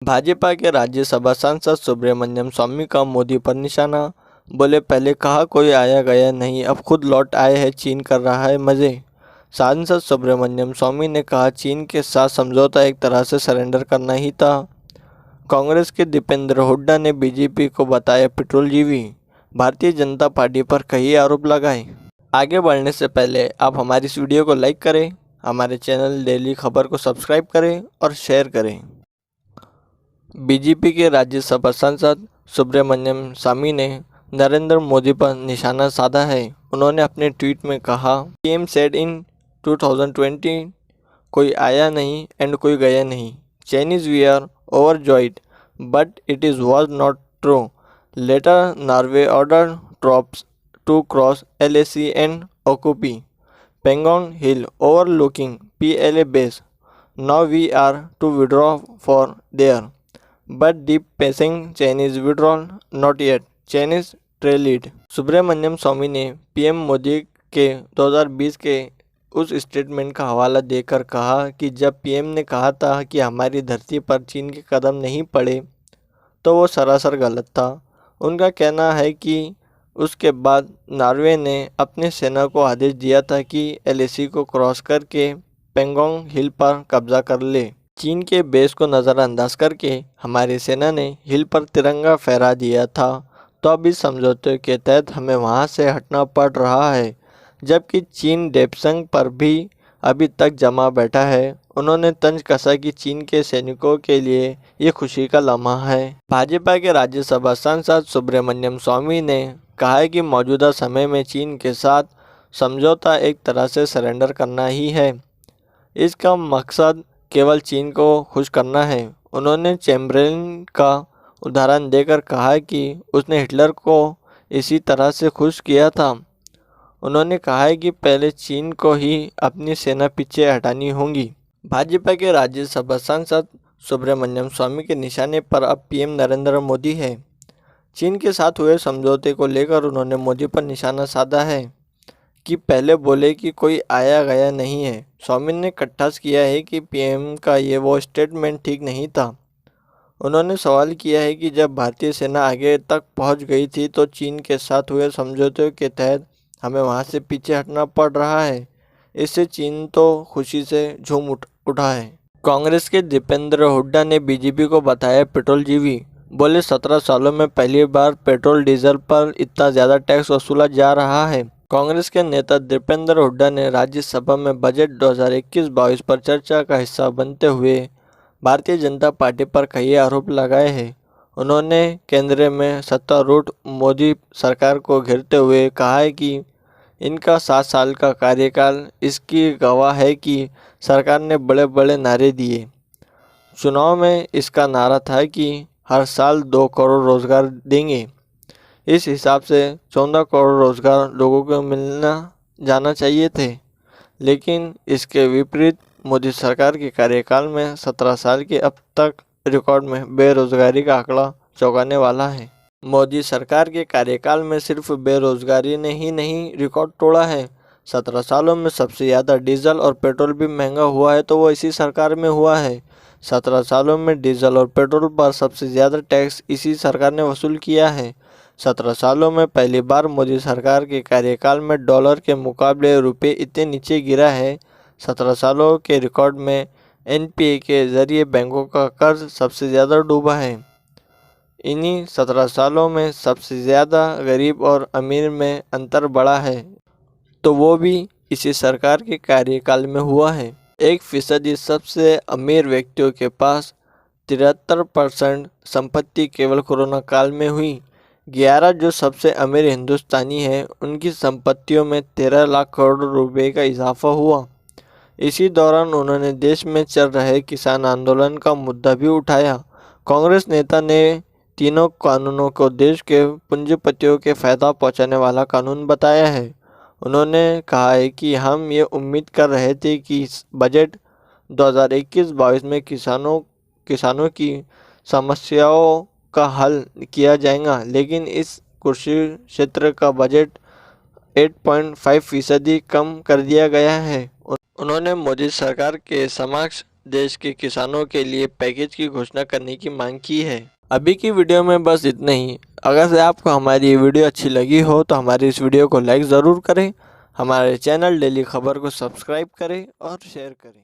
भाजपा के राज्यसभा सांसद सुब्रमण्यम स्वामी का मोदी पर निशाना। बोले, पहले कहा कोई आया गया नहीं, अब खुद लौट आए हैं, चीन कर रहा है मजे। सांसद सुब्रमण्यम स्वामी ने कहा, चीन के साथ समझौता एक तरह से सरेंडर करना ही था। कांग्रेस के दीपेंद्र हुड्डा ने बीजेपी को बताया पेट्रोलजीवी। भारतीय जनता पार्टी पर कई आरोप लगाए। आगे बढ़ने से पहले आप हमारी इस वीडियो को लाइक करें, हमारे चैनल डेली खबर को सब्सक्राइब करें और शेयर करें। बीजेपी के राज्यसभा सांसद सुब्रमण्यम स्वामी ने नरेंद्र मोदी पर निशाना साधा है। उन्होंने अपने ट्वीट में कहा, पीएम सेड इन 2020 कोई आया नहीं एंड कोई गया नहीं। Chinese we are overjoyed but it is was not true. Later Norway order troops to cross LAC and occupy Pangong hill overlooking PLA base. Now we are to withdraw for their but deep passing Chinese withdrawal not yet. Chinese trail lead। Subramanian Swamy ने PM Modi के 2020 के उस statement का हवाला देकर कहा कि जब पीएम ने कहा था कि हमारी धरती पर चीन के कदम नहीं पड़े तो वो सरासर गलत था। उनका कहना है कि उसके बाद नॉर्वे ने अपनी सेना को आदेश दिया था कि LAC को क्रॉस करके पेंगोंग हिल पर कब्जा कर ले। चीन के बेस को नज़रअंदाज करके हमारी सेना ने हिल पर तिरंगा फहरा दिया था, तो अब इस समझौते के तहत हमें वहां से हटना पड़ रहा है, जबकि चीन डेप्संग पर भी अभी तक जमा बैठा है। उन्होंने तंज कसा कि चीन के सैनिकों के लिए ये खुशी का लम्हा है। भाजपा के राज्यसभा सांसद सुब्रमण्यम स्वामी ने कहा है कि मौजूदा समय में चीन के साथ समझौता एक तरह से सरेंडर करना ही है। इसका मकसद केवल चीन को खुश करना है। उन्होंने चैम्बरलेन का उदाहरण देकर कहा कि उसने हिटलर को इसी तरह से खुश किया था। उन्होंने कहा है कि पहले चीन को ही अपनी सेना पीछे हटानी होगी। भाजपा के राज्यसभा सांसद सुब्रमण्यम स्वामी के निशाने पर अब पीएम नरेंद्र मोदी है। चीन के साथ हुए समझौते को लेकर उन्होंने मोदी पर निशाना साधा है कि पहले बोले कि कोई आया गया नहीं है। स्वामी ने कटाक्ष किया है कि पीएम का वो स्टेटमेंट ठीक नहीं था। उन्होंने सवाल किया है कि जब भारतीय सेना आगे तक पहुंच गई थी तो चीन के साथ हुए समझौते के तहत हमें वहां से पीछे हटना पड़ रहा है। इससे चीन तो खुशी से झूम उठा है। कांग्रेस के दीपेंद्र हुड्डा ने बीजेपी को बताया पेट्रोलजीवी। बोले, 17 सालों में पहली बार पेट्रोल डीजल पर इतना ज़्यादा टैक्स वसूला जा रहा है। कांग्रेस के नेता दीपेंद्र हुड्डा ने राज्यसभा में बजट 2021-22 पर चर्चा का हिस्सा बनते हुए भारतीय जनता पार्टी पर कई आरोप लगाए हैं। उन्होंने केंद्र में सत्तारूढ़ मोदी सरकार को घेरते हुए कहा है कि इनका 7 साल का कार्यकाल इसकी गवाह है कि सरकार ने बड़े बड़े नारे दिए। चुनाव में इसका नारा था कि हर साल 2 करोड़ रोजगार देंगे। इस हिसाब से 14 करोड़ रोजगार लोगों को मिलना जाना चाहिए थे, लेकिन इसके विपरीत मोदी सरकार के कार्यकाल में 17 साल के अब तक रिकॉर्ड में बेरोजगारी का आंकड़ा चौंकाने वाला है। मोदी सरकार के कार्यकाल में सिर्फ बेरोजगारी ने ही नहीं रिकॉर्ड तोड़ा है। 17 सालों में सबसे ज़्यादा डीजल और पेट्रोल भी महंगा हुआ है तो वो इसी सरकार में हुआ है। 17 सालों में डीजल और पेट्रोल पर सबसे ज़्यादा टैक्स इसी सरकार ने वसूल किया है। 17 सालों में पहली बार मोदी सरकार के कार्यकाल में डॉलर के मुकाबले रुपये इतने नीचे गिरा है। 17 सालों के रिकॉर्ड में NPA के जरिए बैंकों का कर्ज सबसे ज़्यादा डूबा है। इन्हीं 17 सालों में सबसे ज़्यादा गरीब और अमीर में अंतर बढ़ा है, तो वो भी इसी सरकार के कार्यकाल में हुआ है। 1% सबसे अमीर व्यक्तियों के पास 73% संपत्ति केवल कोरोना काल में हुई। 11 जो सबसे अमीर हिंदुस्तानी हैं उनकी संपत्तियों में 13 लाख करोड़ रुपए का इजाफा हुआ। इसी दौरान उन्होंने देश में चल रहे किसान आंदोलन का मुद्दा भी उठाया। कांग्रेस नेता ने तीनों कानूनों को देश के पूंजीपतियों के फायदा पहुंचाने वाला कानून बताया है। उन्होंने कहा है कि हम ये उम्मीद कर रहे थे कि बजट 2021-22 में किसानों की समस्याओं का हल किया जाएगा, लेकिन इस कृषि क्षेत्र का बजट 8.5% कम कर दिया गया है। उन्होंने मोदी सरकार के समक्ष देश के किसानों के लिए पैकेज की घोषणा करने की मांग की है। अभी की वीडियो में बस इतना ही। अगर से आपको हमारी ये वीडियो अच्छी लगी हो तो हमारी इस वीडियो को लाइक ज़रूर करें, हमारे चैनल डेली खबर को सब्सक्राइब करें और शेयर करें।